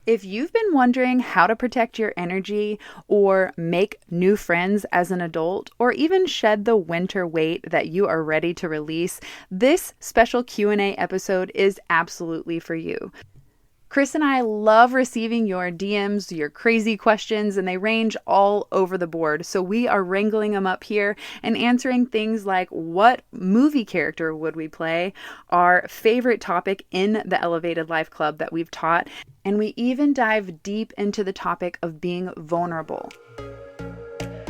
If you've been wondering how to protect your energy or make new friends as an adult or even shed the winter weight that you are ready to release, this special Q&A episode is absolutely for you. Chris and I love receiving your DMs, your crazy questions, and they range all over the board. So we are wrangling them up here and answering things like what movie character would we play, our favorite topic in the Elevated Life Club that we've taught, and we even dive deep into the topic of being vulnerable.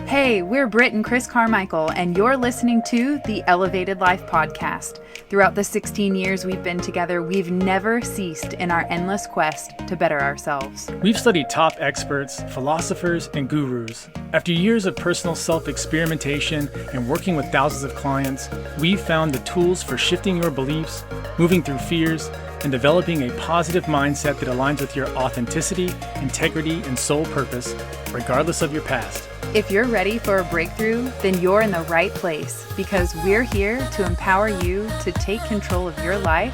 Hey, we're Britt and Chris Carmichael, and you're listening to the Elevated Life Podcast. Throughout the 16 years we've been together, we've never ceased in our endless quest to better ourselves. We've studied top experts, philosophers, and gurus. After years of personal self-experimentation and working with thousands of clients, we've found the tools for shifting your beliefs, moving through fears, and developing a positive mindset that aligns with your authenticity, integrity, and soul purpose, regardless of your past. If you're ready for a breakthrough, then you're in the right place because we're here to empower you to take control of your life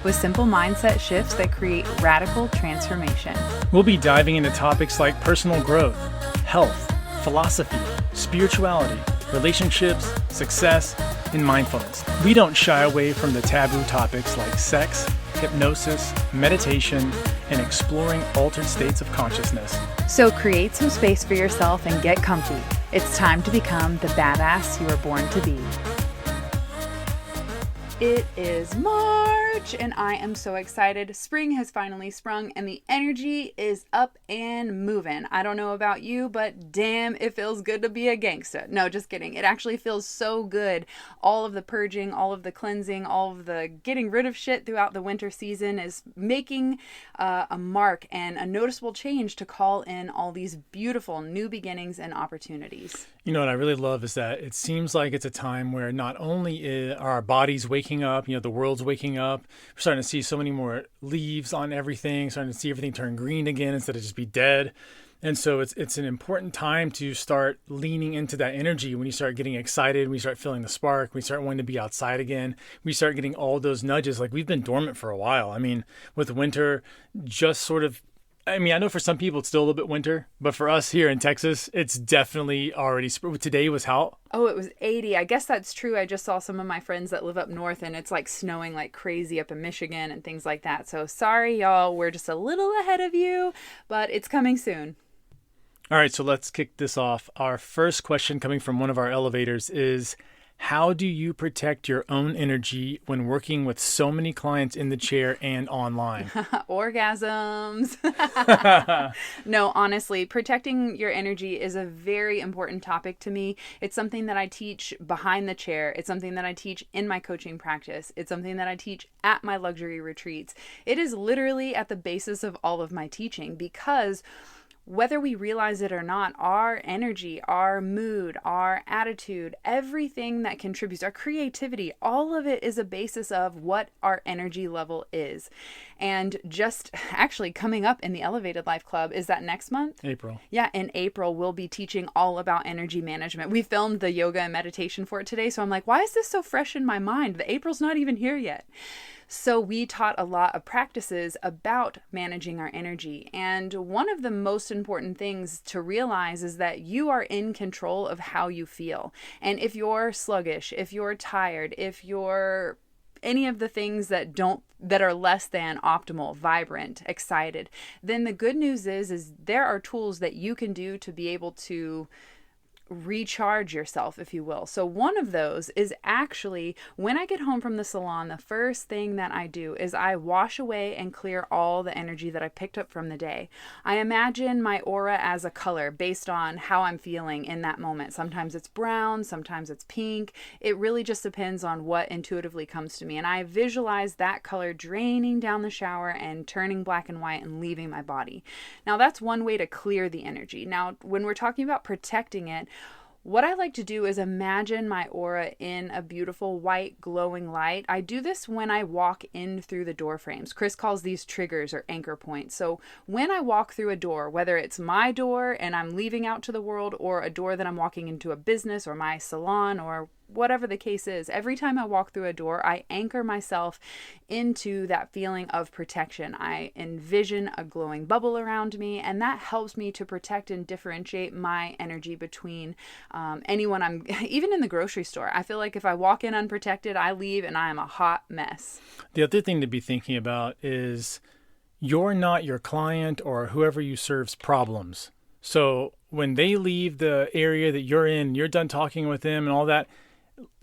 with simple mindset shifts that create radical transformation. We'll be diving into topics like personal growth, health, philosophy, spirituality, relationships, success, and mindfulness. We don't shy away from the taboo topics like sex, hypnosis, meditation, and exploring altered states of consciousness. So create some space for yourself and get comfy. It's time to become the badass you were born to be. It is March and I am so excited. Spring has finally sprung and the energy is up and moving. I don't know about you, but damn, it feels good to be a gangsta. No, just kidding. It actually feels so good. All of the purging, all of the cleansing, all of the getting rid of shit throughout the winter season is making a mark and a noticeable change to call in all these beautiful new beginnings and opportunities. You know what I really love is that it seems like it's a time where not only are our bodies waking up, the world's waking up. We're starting to see so many more leaves on everything, starting to see everything turn green again instead of just be dead. And so it's an important time to start leaning into that energy. When you start getting excited, we start feeling the spark, we start wanting to be outside again, we start getting all those nudges. Like we've been dormant for a while. I mean, with winter just sort of, I know for some people it's still a little bit winter, but for us here in Texas, it's definitely already spring. Today was how? Oh, it was 80. I guess that's true. I just saw some of my friends that live up north and it's like snowing like crazy up in Michigan and things like that. So sorry, y'all. We're just a little ahead of you, but it's coming soon. All right, so let's kick this off. Our first question coming from one of our elevators is, how do you protect your own energy when working with so many clients in the chair and online? Orgasms. No, honestly, protecting your energy is a very important topic to me. It's something that I teach behind the chair. It's something that I teach in my coaching practice. It's something that I teach at my luxury retreats. It is literally at the basis of all of my teaching because whether we realize it or not, our energy, our mood, our attitude, everything that contributes, our creativity, all of it is a basis of what our energy level is. And just actually coming up in the Elevated Life Club, is that next month? April. Yeah, in April, we'll be teaching all about energy management. We filmed the yoga and meditation for it today, so I'm like, why is this so fresh in my mind? The April's not even here yet. So we taught a lot of practices about managing our energy. And one of the most important things to realize is that you are in control of how you feel. And if you're sluggish, if you're tired, if you're any of the things that are less than optimal, vibrant, excited, then the good news is there are tools that you can do to be able to recharge yourself, if you will. So one of those is actually when I get home from the salon, the first thing that I do is I wash away and clear all the energy that I picked up from the day. I imagine my aura as a color based on how I'm feeling in that moment. Sometimes it's brown, sometimes it's pink. It really just depends on what intuitively comes to me. And I visualize that color draining down the shower and turning black and white and leaving my body. Now that's one way to clear the energy. Now, when we're talking about protecting it, what I like to do is imagine my aura in a beautiful white glowing light. I do this when I walk in through the door frames. Chris calls these triggers or anchor points. So when I walk through a door, whether it's my door and I'm leaving out to the world or a door that I'm walking into a business or my salon or whatever the case is, every time I walk through a door, I anchor myself into that feeling of protection. I envision a glowing bubble around me, and that helps me to protect and differentiate my energy between anyone I'm, even in the grocery store. I feel like if I walk in unprotected, I leave and I am a hot mess. The other thing to be thinking about is you're not your client or whoever you serve's problems. So when they leave the area that you're in, you're done talking with them and all that,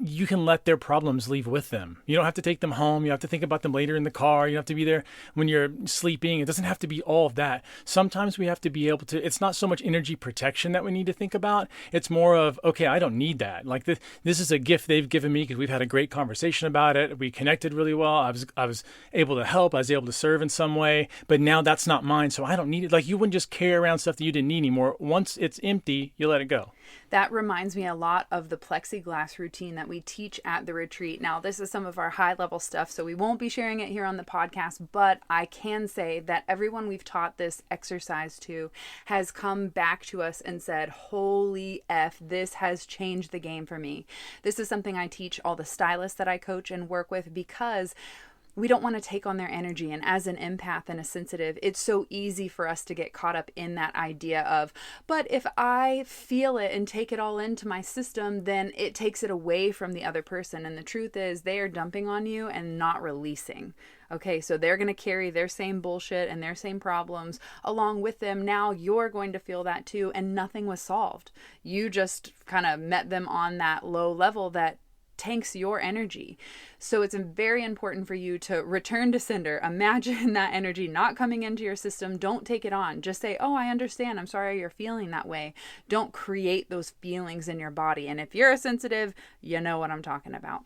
you can let their problems leave with them. You don't have to take them home. You have to think about them later in the car. You have to be there when you're sleeping. It doesn't have to be all of that. Sometimes we have to be able to, it's not so much energy protection that we need to think about. It's more of, okay, I don't need that. Like this is a gift they've given me because we've had a great conversation about it. We connected really well. I was able to help. I was able to serve in some way, but now that's not mine. So I don't need it. Like you wouldn't just carry around stuff that you didn't need anymore. Once it's empty, you let it go. That reminds me a lot of the plexiglass routine that we teach at the retreat. Now, this is some of our high level stuff, so we won't be sharing it here on the podcast, but I can say that everyone we've taught this exercise to has come back to us and said, holy F, this has changed the game for me. This is something I teach all the stylists that I coach and work with because we don't want to take on their energy. And as an empath and a sensitive, it's so easy for us to get caught up in that idea of, but if I feel it and take it all into my system, then it takes it away from the other person. And the truth is they are dumping on you and not releasing. Okay, so they're going to carry their same bullshit and their same problems along with them. Now you're going to feel that too, and nothing was solved. You just kind of met them on that low level that tanks your energy. So it's very important for you to return to sender. Imagine that energy not coming into your system. Don't take it on. Just say, oh, I understand. I'm sorry you're feeling that way. Don't create those feelings in your body. And if you're a sensitive, you know what I'm talking about.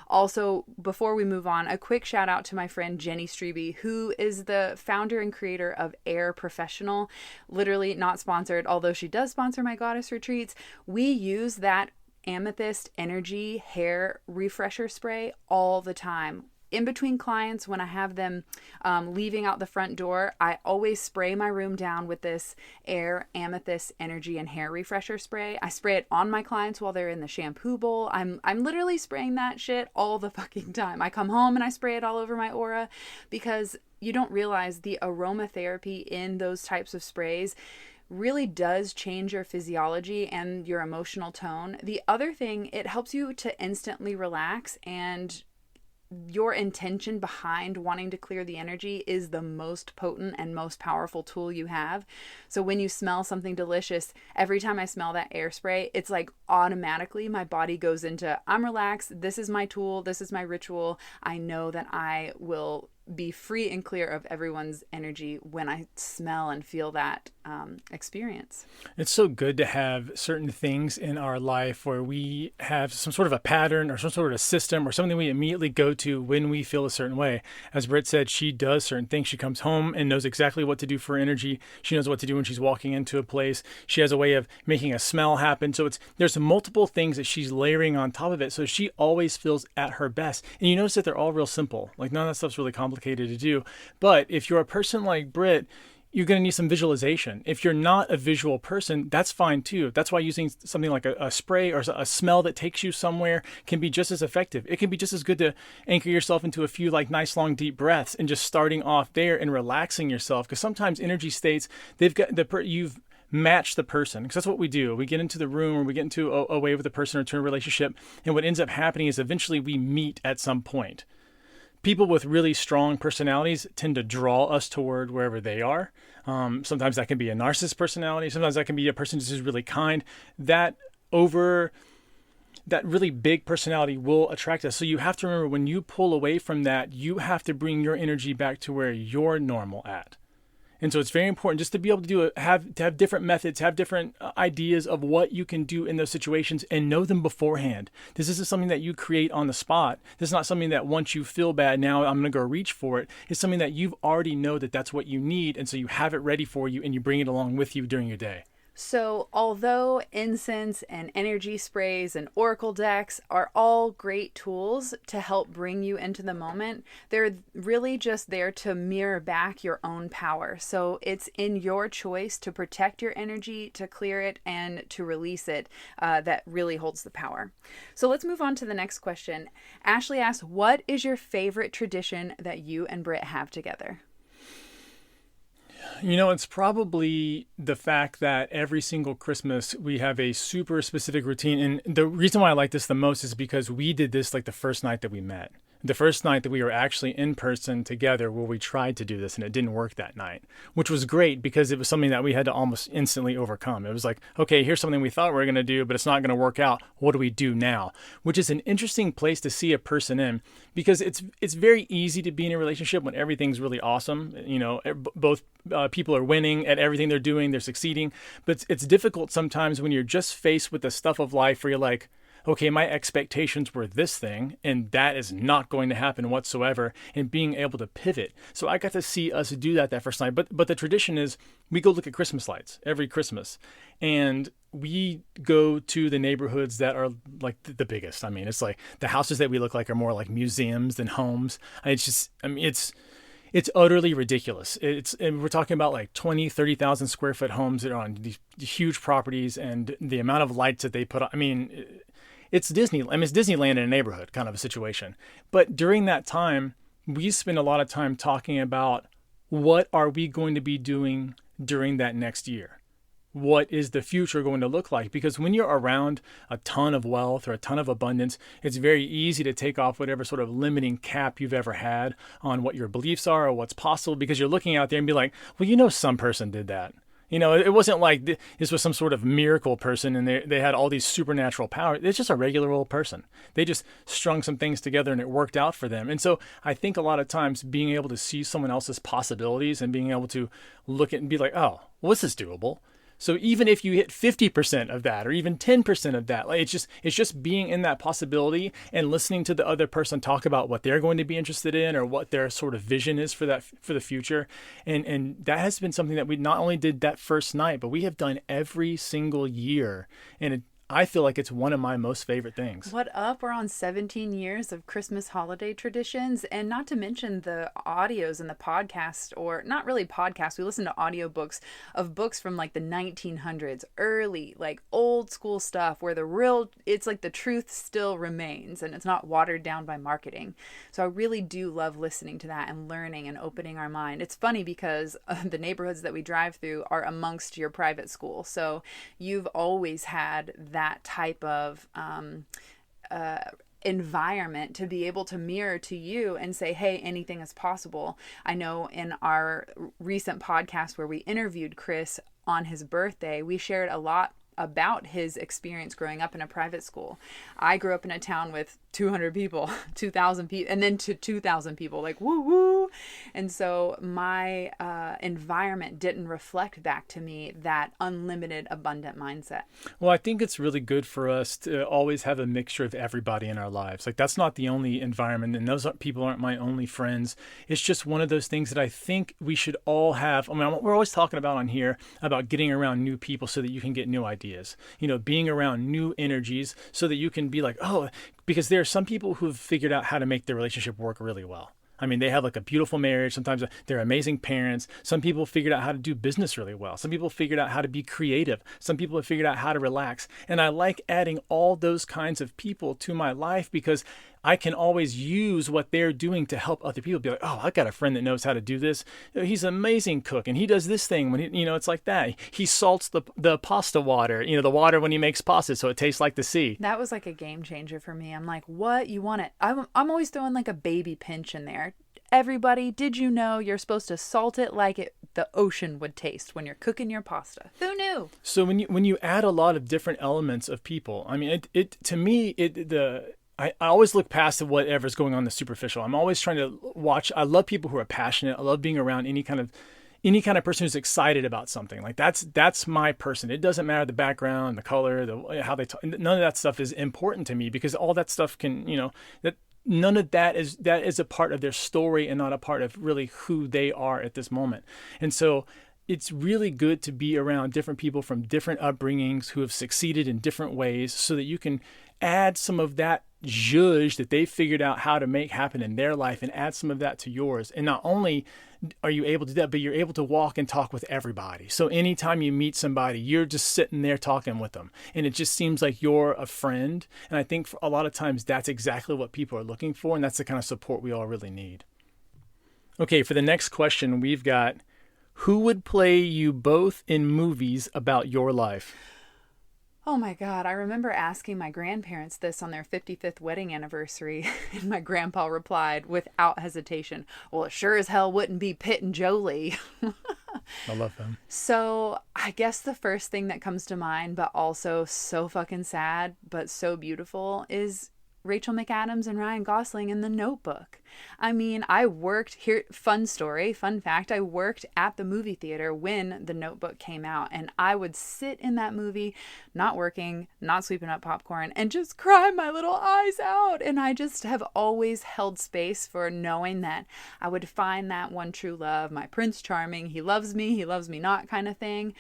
Also, before we move on, a quick shout out to my friend Jenny Strebe, who is the founder and creator of Air Professional. Literally not sponsored, although she does sponsor my goddess retreats. We use that amethyst energy hair refresher spray all the time. In between clients, when I have them leaving out the front door, I always spray my room down with this Air Amethyst Energy and Hair Refresher Spray. I spray it on my clients while they're in the shampoo bowl. I'm literally spraying that shit all the fucking time. I come home and I spray it all over my aura because you don't realize the aromatherapy in those types of sprays really does change your physiology and your emotional tone. The other thing, it helps you to instantly relax, and your intention behind wanting to clear the energy is the most potent and most powerful tool you have. So when you smell something delicious, every time I smell that air spray, it's like automatically my body goes into, I'm relaxed. This is my tool. This is my ritual. I know that I will be free and clear of everyone's energy when I smell and feel that experience. It's so good to have certain things in our life where we have some sort of a pattern or some sort of a system or something we immediately go to when we feel a certain way. As Britt said, she does certain things. She comes home and knows exactly what to do for energy. She knows what to do when she's walking into a place. She has a way of making a smell happen. So there's multiple things that she's layering on top of it. So she always feels at her best. And you notice that they're all real simple. Like none of that stuff's really complicated to do. But if you're a person like Britt, you're going to need some visualization. If you're not a visual person, that's fine too. That's why using something like a spray or a smell that takes you somewhere can be just as effective. It can be just as good to anchor yourself into a few like nice long deep breaths and just starting off there and relaxing yourself. Because sometimes energy states, you've match the person, because that's what we do. We get into the room or we get into a way with a person or to a relationship, and what ends up happening is eventually we meet at some point. People with really strong personalities tend to draw us toward wherever they are. Sometimes that can be a narcissist personality. Sometimes that can be a person who's really kind. That really big personality will attract us. So you have to remember, when you pull away from that, you have to bring your energy back to where you're normal at. And so it's very important just to be able to have different methods, have different ideas of what you can do in those situations and know them beforehand. This isn't something that you create on the spot. This is not something that once you feel bad, now I'm going to go reach for it. It's something that you've already know that that's what you need. And so you have it ready for you and you bring it along with you during your day. So, although incense and energy sprays and oracle decks are all great tools to help bring you into the moment, they're really just there to mirror back your own power. So, it's in your choice to protect your energy, to clear it, and to release it that really holds the power. So, let's move on to the next question. Ashley asks, what is your favorite tradition that you and Britt have together? It's probably the fact that every single Christmas we have a super specific routine. And the reason why I like this the most is because we did this like the first night that we met. The first night that we were actually in person together where we tried to do this and it didn't work that night, which was great because it was something that we had to almost instantly overcome. It was like, okay, here's something we thought we were going to do, but it's not going to work out. What do we do now? Which is an interesting place to see a person in because it's very easy to be in a relationship when everything's really awesome. Both people are winning at everything they're doing, they're succeeding, but it's difficult sometimes when you're just faced with the stuff of life where you're like, okay, my expectations were this thing, and that is not going to happen whatsoever, and being able to pivot. So I got to see us do that first night. But the tradition is we go look at Christmas lights every Christmas, and we go to the neighborhoods that are like the biggest. I mean, it's like the houses that we look like are more like museums than homes. It's utterly ridiculous. And we're talking about like 20, 30,000 square foot homes that are on these huge properties, and the amount of lights that they put on. It's Disney. It's Disneyland in a neighborhood kind of a situation. But during that time, we spend a lot of time talking about what are we going to be doing during that next year? What is the future going to look like? Because when you're around a ton of wealth or a ton of abundance, it's very easy to take off whatever sort of limiting cap you've ever had on what your beliefs are or what's possible, because you're looking out there and be like, well, some person did that. It wasn't like this was some sort of miracle person and they had all these supernatural powers. It's just a regular old person. They just strung some things together and it worked out for them. And so I think a lot of times being able to see someone else's possibilities and being able to look at and be like, oh, well, this is doable. So even if you hit 50% of that or even 10% of that, like it's just being in that possibility and listening to the other person talk about what they're going to be interested in or what their sort of vision is for the future. And that has been something that we not only did that first night, but we have done every single year. And I feel like it's one of my most favorite things. What up? We're on 17 years of Christmas holiday traditions, and not to mention the audios and the podcast, or not really podcasts. We listen to audiobooks of books from like the 1900s, early, like old school stuff where it's like the truth still remains and it's not watered down by marketing. So I really do love listening to that and learning and opening our mind. It's funny because the neighborhoods that we drive through are amongst your private school. So you've always had that type of environment to be able to mirror to you and say, hey, anything is possible. I know in our recent podcast where we interviewed Chris on his birthday, we shared a lot about his experience growing up in a private school. I grew up in a town with 200 people, 2,000 people, and then to 2,000 people, like woo woo. And so my environment didn't reflect back to me that unlimited, abundant mindset. Well, I think it's really good for us to always have a mixture of everybody in our lives. Like that's not the only environment, and those people aren't my only friends. It's just one of those things that I think we should all have. I mean, we're always talking about on here about getting around new people so that you can get new ideas. Being around new energies so that you can be like, oh, because there are some people who've figured out how to make their relationship work really well. I mean, they have like a beautiful marriage. Sometimes they're amazing parents. Some people figured out how to do business really well. Some people figured out how to be creative. Some people have figured out how to relax. And I like adding all those kinds of people to my life because I can always use what they're doing to help other people. Be like, oh, I got a friend that knows how to do this. He's an amazing cook, and he does this thing when it's like that. He salts the pasta water, the water when he makes pasta, so it tastes like the sea. That was like a game changer for me. I'm like, what? You want it? I'm always throwing like a baby pinch in there. Everybody, did you know you're supposed to salt it like the ocean would taste when you're cooking your pasta? Who knew? So when you add a lot of different elements of people, I mean, I always look past whatever's going on in the superficial. I'm always trying to watch. I love people who are passionate. I love being around any kind of person who's excited about something. Like that's my person. It doesn't matter the background, the color, how they talk. None of that stuff is important to me because all that stuff can, that none of that is a part of their story and not a part of really who they are at this moment. And so it's really good to be around different people from different upbringings who have succeeded in different ways so that you can add some of that zhuzh that they figured out how to make happen in their life and add some of that to yours. And not only are you able to do that, but you're able to walk and talk with everybody. So anytime you meet somebody, you're just sitting there talking with them. And it just seems like you're a friend. And I think for a lot of times that's exactly what people are looking for. And that's the kind of support we all really need. Okay, for the next question, we've got, who would play you both in movies about your life? Oh my God, I remember asking my grandparents this on their 55th wedding anniversary, and my grandpa replied without hesitation, well, it sure as hell wouldn't be Pitt and Jolie. I love them. So I guess the first thing that comes to mind, but also so fucking sad, but so beautiful, is Rachel McAdams and Ryan Gosling in The Notebook. I mean, I worked here, fun story, fun fact, I worked at the movie theater when The Notebook came out, and I would sit in that movie, not working, not sweeping up popcorn, and just cry my little eyes out. And I just have always held space for knowing that I would find that one true love, my Prince Charming, he loves me not kind of thing.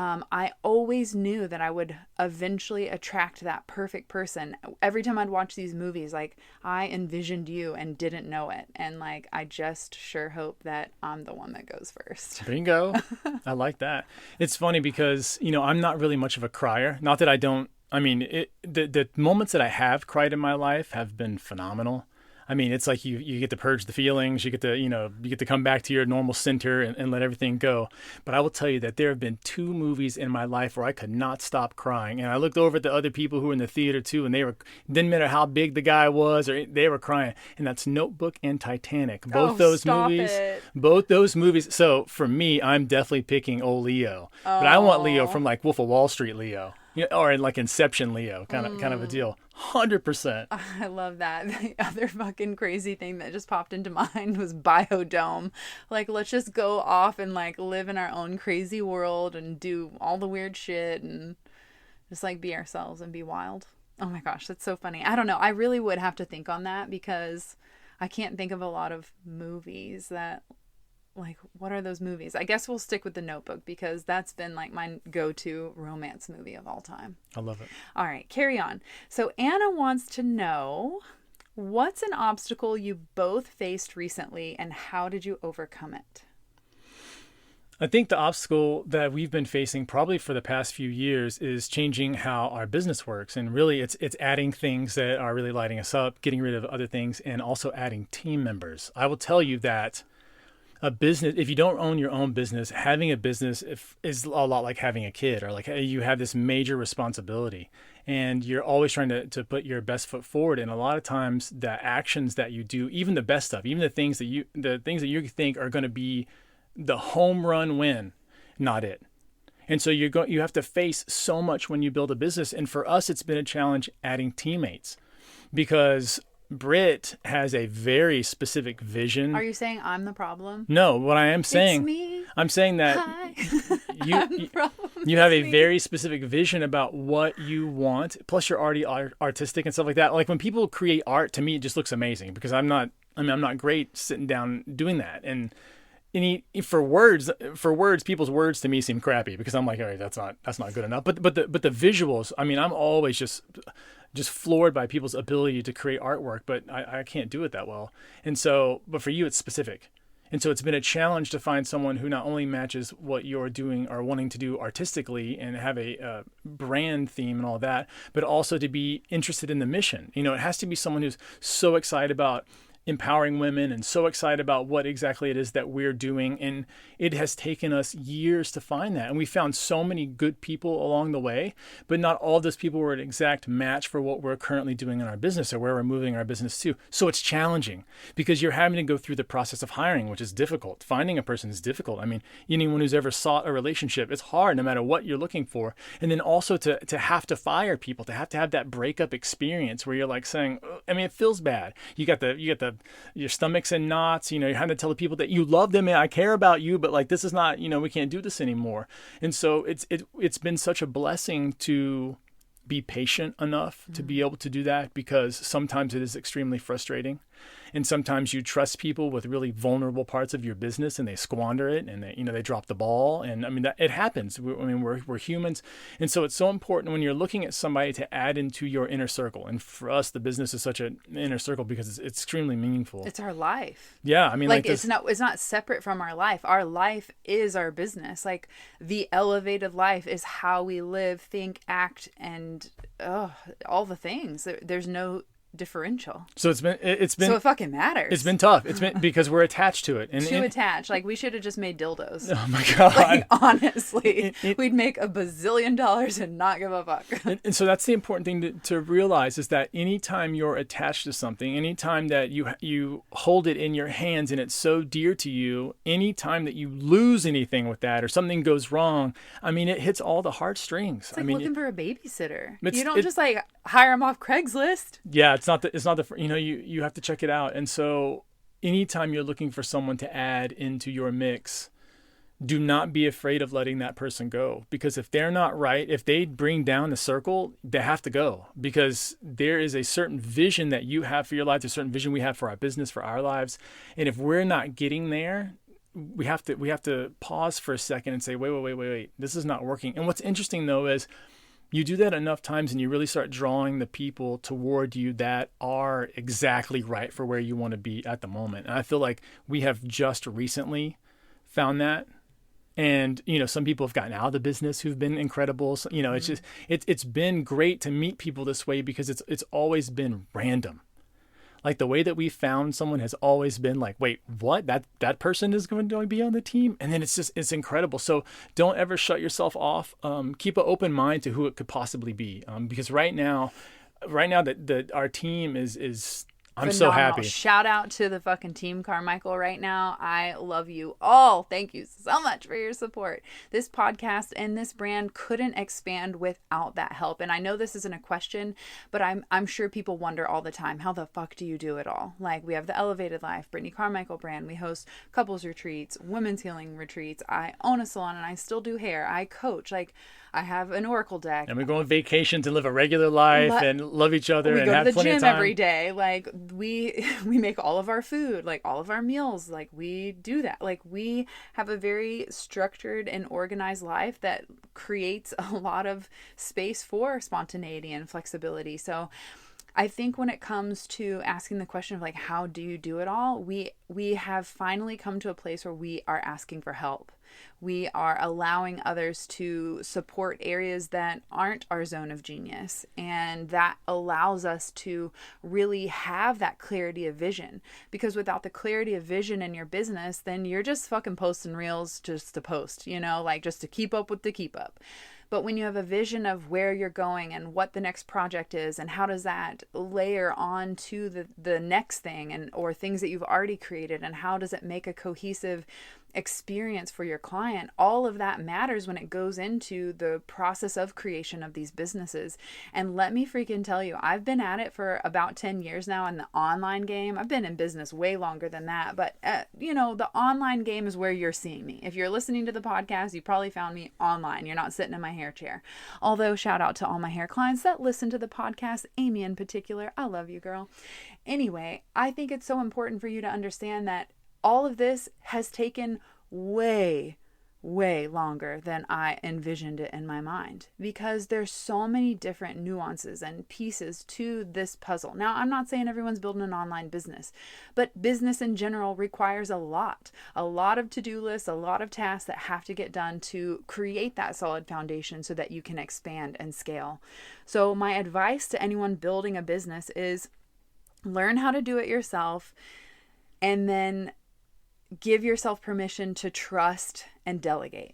I always knew that I would eventually attract that perfect person. Every time I'd watch these movies, like, I envisioned you and didn't know it. And like, I just sure hope that I'm the one that goes first. Bingo. I like that. It's funny because, I'm not really much of a crier. Not that I don't, the moments that I have cried in my life have been phenomenal. I mean, it's like you get to purge the feelings, you get to come back to your normal center and let everything go. But I will tell you that there have been 2 movies in my life where I could not stop crying. And I looked over at the other people who were in the theater too, and didn't matter how big the guy was, or they were crying. And that's Notebook and Titanic. Both those movies. So for me, I'm definitely picking old Leo. But I want Leo from like Wolf of Wall Street Leo. Or like Inception Leo, kind of a deal. 100%. I love that. The other fucking crazy thing that just popped into mind was Biodome. Like, let's just go off and like live in our own crazy world and do all the weird shit and just like be ourselves and be wild. Oh my gosh, that's so funny. I don't know. I really would have to think on that because I can't think of a lot of movies that, like, what are those movies? I guess we'll stick with The Notebook because that's been like my go-to romance movie of all time. I love it. All right, carry on. So Anna wants to know, what's an obstacle you both faced recently and how did you overcome it? I think the obstacle that we've been facing probably for the past few years is changing how our business works. And really it's adding things that are really lighting us up, getting rid of other things, and also adding team members. I will tell you that a business, if you don't own your own business, having a business is a lot like having a kid, or like you have this major responsibility and you're always trying to put your best foot forward. And a lot of times the actions that you do, even the best stuff, even the things that you think are going to be the home run win, not it. And so you have to face so much when you build a business. And for us, it's been a challenge adding teammates because Britt has a very specific vision. Are you saying I'm the problem? No, what I am saying, it's me. I'm saying that you have a very specific vision about what you want. Plus, you're already artistic and stuff like that. Like when people create art, to me, it just looks amazing because I'm not great sitting down doing that. And for words, people's words to me seem crappy because I'm like, all right, that's not good enough. But the visuals, I'm always just floored by people's ability to create artwork, but I can't do it that well. And so, but for you, it's specific. And so it's been a challenge to find someone who not only matches what you're doing or wanting to do artistically and have a brand theme and all that, but also to be interested in the mission. It has to be someone who's so excited about empowering women and so excited about what exactly it is that we're doing. And it has taken us years to find that. And we found so many good people along the way, but not all of those people were an exact match for what we're currently doing in our business or where we're moving our business to. So it's challenging because you're having to go through the process of hiring, which is difficult. Finding a person is difficult. Anyone who's ever sought a relationship, it's hard no matter what you're looking for. And then also to have to fire people, to have that breakup experience where you're like saying, it feels bad. You got your stomach's in knots, you're having to tell the people that you love them and I care about you, but like, this is not, we can't do this anymore. And so it's been such a blessing to be patient enough to be able to do that because sometimes it is extremely frustrating. And sometimes you trust people with really vulnerable parts of your business and they squander it and they drop the ball. And I mean, it happens. We're humans. And so it's so important when you're looking at somebody to add into your inner circle. And for us, the business is such an inner circle because it's extremely meaningful. It's our life. Yeah. I mean, like it's not separate from our life. Our life is our business. Like the elevated life is how we live, think, act, and all the things. There's no differential. So it's been so it fucking matters. It's been tough. It's been because we're attached to it. Too attached. Like we should have just made dildos. Oh my God. Like, honestly, we'd make $1 bazillion and not give a fuck. And so that's the important thing to realize is that anytime you're attached to something, anytime that you hold it in your hands and it's so dear to you, anytime that you lose anything with that or something goes wrong, I mean, it hits all the heartstrings. It's like looking for a babysitter. You don't just like hire them off Craigslist. Yeah, it's not the you have to check it out. And so anytime you're looking for someone to add into your mix, do not be afraid of letting that person go, because if they're not right, if they bring down the circle, they have to go, because there is a certain vision that you have for your life, there's a certain vision we have for our business, for our lives. And if we're not getting there, we have to pause for a second and say, wait, this is not working. And what's interesting though is you do that enough times and you really start drawing the people toward you that are exactly right for where you want to be at the moment. And I feel like we have just recently found that. And, some people have gotten out of the business who've been incredible. So, it's just, it's been great to meet people this way because it's always been random. Like the way that we found someone has always been like, wait, what? That person is going to be on the team? And then it's incredible. So don't ever shut yourself off. Keep an open mind to who it could possibly be. Because right now that our team is I'm phenomenal. So happy. Shout out to the fucking Team Carmichael right now. I love you all. Thank you so much for your support. This podcast and this brand couldn't expand without that help. And I know this isn't a question, but I'm sure people wonder all the time, how the fuck do you do it all? Like we have the Elevated Life, Brittany Carmichael brand. We host couples retreats, women's healing retreats. I own a salon and I still do hair. I coach. Like I have an Oracle deck. And we go on vacation to live a regular life and love each other and have plenty of time. We go to the gym every day. Like we make all of our food, like all of our meals. Like we do that. Like we have a very structured and organized life that creates a lot of space for spontaneity and flexibility. So I think when it comes to asking the question of like, how do you do it all? We have finally come to a place where we are asking for help. We are allowing others to support areas that aren't our zone of genius. And that allows us to really have that clarity of vision. Because without the clarity of vision in your business, then you're just fucking posting reels just to post, like just to keep up with the keep up. But when you have a vision of where you're going and what the next project is and how does that layer on to the next thing or things that you've already created, and how does it make a cohesive experience for your client, all of that matters when it goes into the process of creation of these businesses. And let me freaking tell you, I've been at it for about 10 years now in the online game. I've been in business way longer than that, but the online game is where you're seeing me. If you're listening to the podcast, you probably found me online. You're not sitting in my hair chair. Although shout out to all my hair clients that listen to the podcast, Amy in particular. I love you, girl. Anyway, I think it's so important for you to understand that all of this has taken way longer than I envisioned it in my mind, because there's so many different nuances and pieces to this puzzle. Now, I'm not saying everyone's building an online business, but business in general requires a lot of to-do lists, a lot of tasks that have to get done to create that solid foundation so that you can expand and scale. So my advice to anyone building a business is learn how to do it yourself, and then give yourself permission to trust and delegate.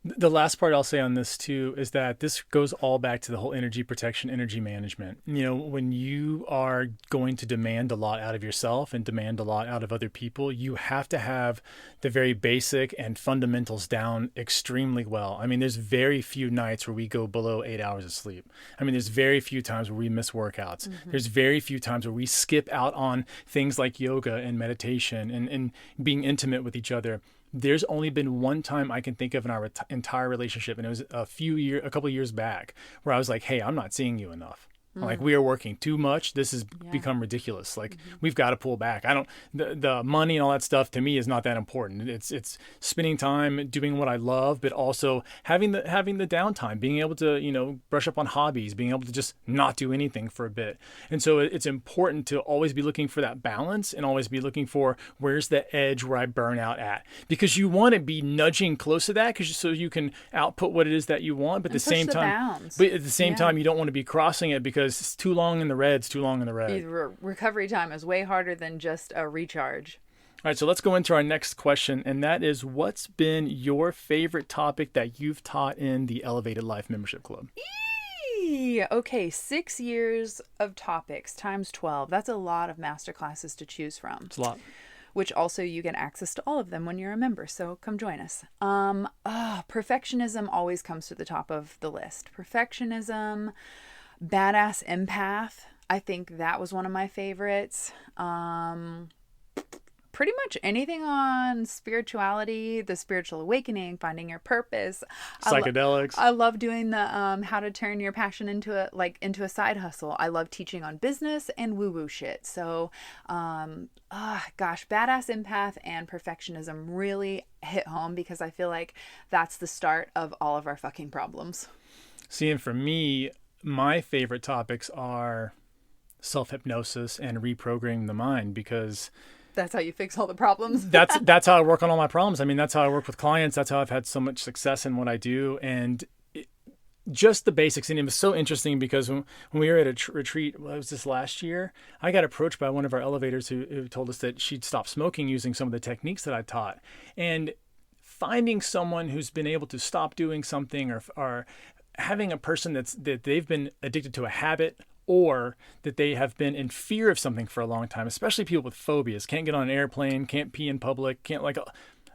The last part I'll say on this too is that this goes all back to the whole energy protection, energy management. When you are going to demand a lot out of yourself and demand a lot out of other people, you have to have the very basic and fundamentals down extremely well. I mean, there's very few nights where we go below 8 hours of sleep. I mean, there's very few times where we miss workouts. Mm-hmm. There's very few times where we skip out on things like yoga and meditation and being intimate with each other. There's only been one time I can think of in our entire relationship, and it was a couple of years back, where I was like, hey, I'm not seeing you enough. Like, we are working too much. This has become ridiculous. Like, we've got to pull back. The money and all that stuff to me is not that important. It's spending time doing what I love, but also having the downtime, being able to, brush up on hobbies, being able to just not do anything for a bit. And so it's important to always be looking for that balance and always be looking for where's the edge where I burn out at, because you want to be nudging close to that so you can output what it is that you want. But at the same time, you don't want to be crossing it because it's too long in the red. It's too long in the red. Recovery time is way harder than just a recharge. All right, so let's go into our next question, and that is, what's been your favorite topic that you've taught in the Elevated Life Membership Club? Okay, 6 years of topics times 12. That's a lot of masterclasses to choose from. It's a lot. Which also you get access to all of them when you're a member, so come join us. Perfectionism always comes to the top of the list. Perfectionism, badass empath. I think that was one of my favorites. Pretty much anything on spirituality, the spiritual awakening, finding your purpose. Psychedelics. I love doing the how to turn your passion into a side hustle. I love teaching on business and woo-woo shit. So, badass empath and perfectionism really hit home because I feel like that's the start of all of our fucking problems. See, and for me, my favorite topics are self-hypnosis and reprogramming the mind, because that's how you fix all the problems. that's how I work on all my problems. I mean, that's how I work with clients. That's how I've had so much success in what I do. And just the basics. And it was so interesting because when we were at a retreat, it was this last year, I got approached by one of our elevators who told us that she'd stopped smoking using some of the techniques that I taught. And finding someone who's been able to stop doing something, or having a person that they've been addicted to a habit, or that they have been in fear of something for a long time, especially people with phobias, can't get on an airplane, can't pee in public, can't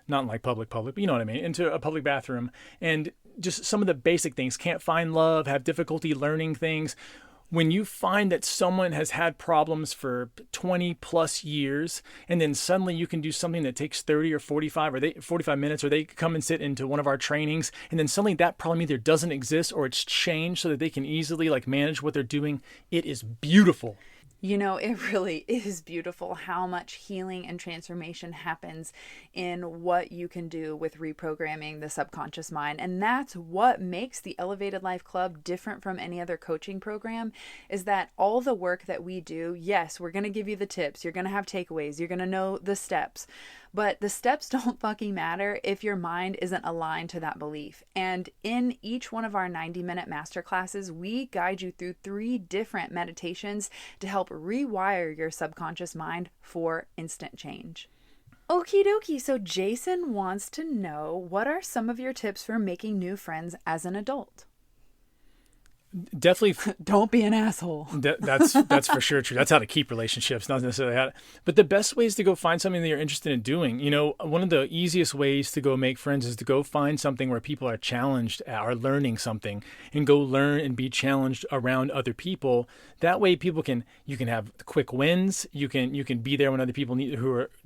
not like public, but you know what I mean, into a public bathroom, and just some of the basic things, can't find love, have difficulty learning things. When you find that someone has had problems for 20 plus years, and then suddenly you can do something that takes 30 or 45 minutes, or they come and sit into one of our trainings, and then suddenly that problem either doesn't exist or it's changed so that they can easily manage what they're doing. It is beautiful. It really is beautiful how much healing and transformation happens in what you can do with reprogramming the subconscious mind. And that's what makes the Elevated Life Club different from any other coaching program, is that all the work that we do, yes, we're going to give you the tips, you're going to have takeaways, you're going to know the steps, but the steps don't fucking matter if your mind isn't aligned to that belief. And in each one of our 90-minute masterclasses, we guide you through 3 different meditations to help rewire your subconscious mind for instant change. Okie dokie. So Jason wants to know, what are some of your tips for making new friends as an adult? Definitely don't be an asshole. That's for sure true. That's how to keep relationships, not necessarily how to, but the best way is to go find something that you're interested in doing. One of the easiest ways to go make friends is to go find something where people are challenged, are learning something, and go learn and be challenged around other people. That way you can have quick wins. You can be there when other people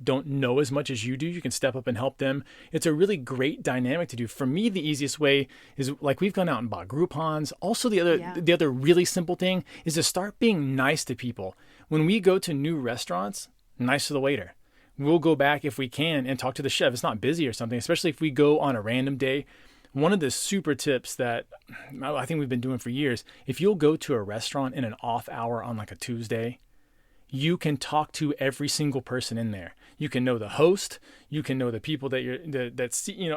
don't know as much as you do. You can step up and help them. It's a really great dynamic to do. For me, the easiest way is we've gone out and bought Groupons. Also, the other really simple thing is to start being nice to people. When we go to new restaurants, nice to the waiter. We'll go back if we can and talk to the chef. It's not busy or something, especially if we go on a random day. One of the super tips that I think we've been doing for years, if you'll go to a restaurant in an off hour on a Tuesday, you can talk to every single person in there. You can know the host. You can know the people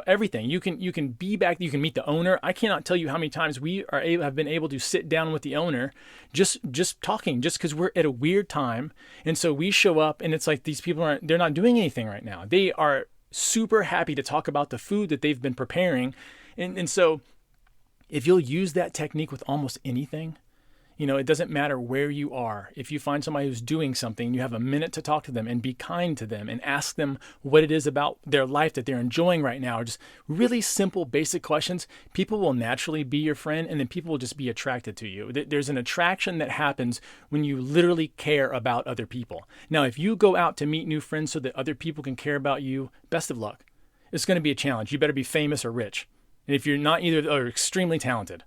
everything. You can be back. You can meet the owner. I cannot tell you how many times we have been able to sit down with the owner, just talking, just because we're at a weird time. And so we show up, and it's like these people they're not doing anything right now. They are super happy to talk about the food that they've been preparing. And so if you'll use that technique with almost anything, it doesn't matter where you are. If you find somebody who's doing something, you have a minute to talk to them and be kind to them and ask them what it is about their life that they're enjoying right now. Just really simple, basic questions. People will naturally be your friend, and then people will just be attracted to you. There's an attraction that happens when you literally care about other people. Now, if you go out to meet new friends so that other people can care about you, best of luck. It's going to be a challenge. You better be famous or rich. And if you're not either, or extremely talented.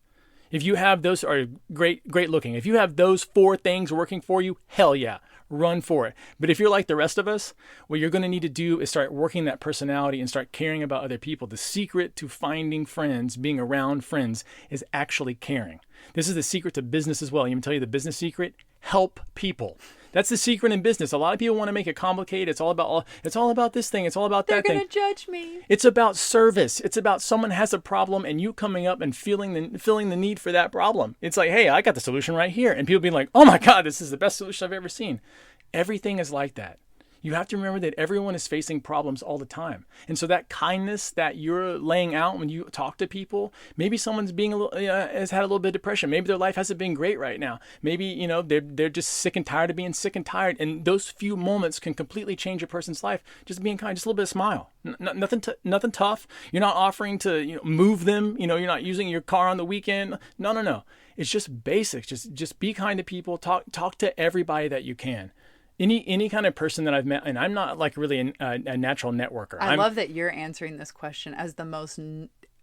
If you have those are great looking. If you have those 4 things working for you, hell yeah, run for it. But if you're like the rest of us, what you're going to need to do is start working that personality and start caring about other people. The secret to finding friends, being around friends, is actually caring. This is the secret to business as well. I'm going to tell you the business secret: help people. That's the secret in business. A lot of people want to make it complicated. It's all about this thing. It's all about that thing. They're going to judge me. It's about service. It's about someone has a problem and you coming up and feeling the need for that problem. It's like, hey, I got the solution right here. And people being like, oh my God, this is the best solution I've ever seen. Everything is like that. You have to remember that everyone is facing problems all the time. And so that kindness that you're laying out when you talk to people, maybe someone's being has had a little bit of depression. Maybe their life hasn't been great right now. Maybe, they're just sick and tired of being sick and tired. And those few moments can completely change a person's life. Just being kind, just a little bit of smile. Nothing tough. You're not offering to move them. You're not using your car on the weekend. No. It's just basics. Just be kind to people. Talk to everybody that you can. Any kind of person that I've met, and I'm not like really a natural networker. I love that you're answering this question as the most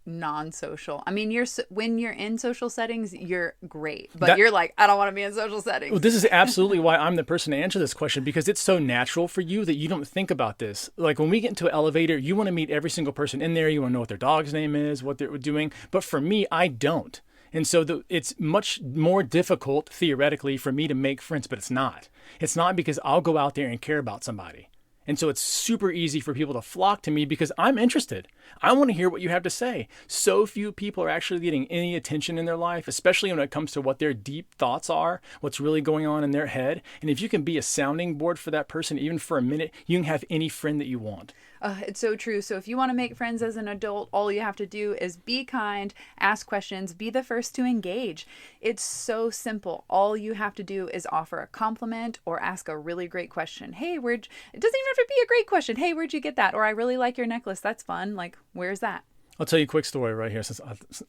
non-social. I mean, when you're in social settings, you're great, but you're like, I don't want to be in social settings. Well, this is absolutely why I'm the person to answer this question, because it's so natural for you that you don't think about this. Like when we get into an elevator, you want to meet every single person in there. You want to know what their dog's name is, what they're doing. But for me, I don't. And so it's much more difficult, theoretically, for me to make friends, but it's not. It's not because I'll go out there and care about somebody. And so it's super easy for people to flock to me because I'm interested. I want to hear what you have to say. So few people are actually getting any attention in their life, especially when it comes to what their deep thoughts are, what's really going on in their head. And if you can be a sounding board for that person, even for a minute, you can have any friend that you want. It's so true. So if you want to make friends as an adult, all you have to do is be kind, ask questions, be the first to engage. It's so simple. All you have to do is offer a compliment or ask a really great question. Hey, it doesn't even have to be a great question. Hey, where'd you get that? Or I really like your necklace. That's fun. Like, where's that? I'll tell you a quick story right here. Since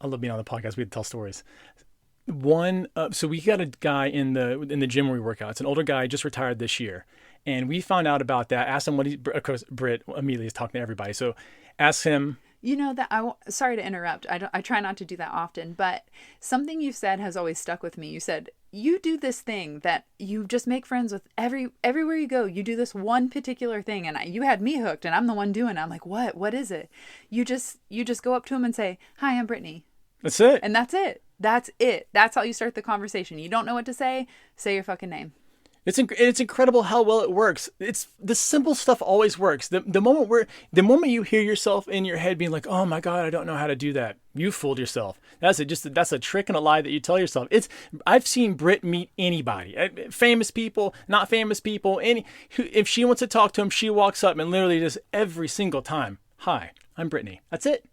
I love being on the podcast, we tell stories. So we got a guy in the gym where we work out. It's an older guy, just retired this year. And we found out about that. Asked him of course, Britt immediately is talking to everybody. So asked him. Sorry to interrupt. I try not to do that often, but something you've said has always stuck with me. You said, you do this thing that you just make friends with everywhere you go. You do this one particular thing and you had me hooked and I'm the one doing it. I'm like, what is it? You just go up to him and say, hi, I'm Brittany. That's it. And that's it. That's it. That's how you start the conversation. You don't know what to say your fucking name. It's incredible how well it works. It's the simple stuff always works. The moment you hear yourself in your head being like, "Oh my God, I don't know how to do that," you fooled yourself. That's a trick and a lie that you tell yourself. I've seen Britt meet anybody, famous people, not famous people. If she wants to talk to him, she walks up and literally just every single time, "Hi, I'm Brittany." That's it.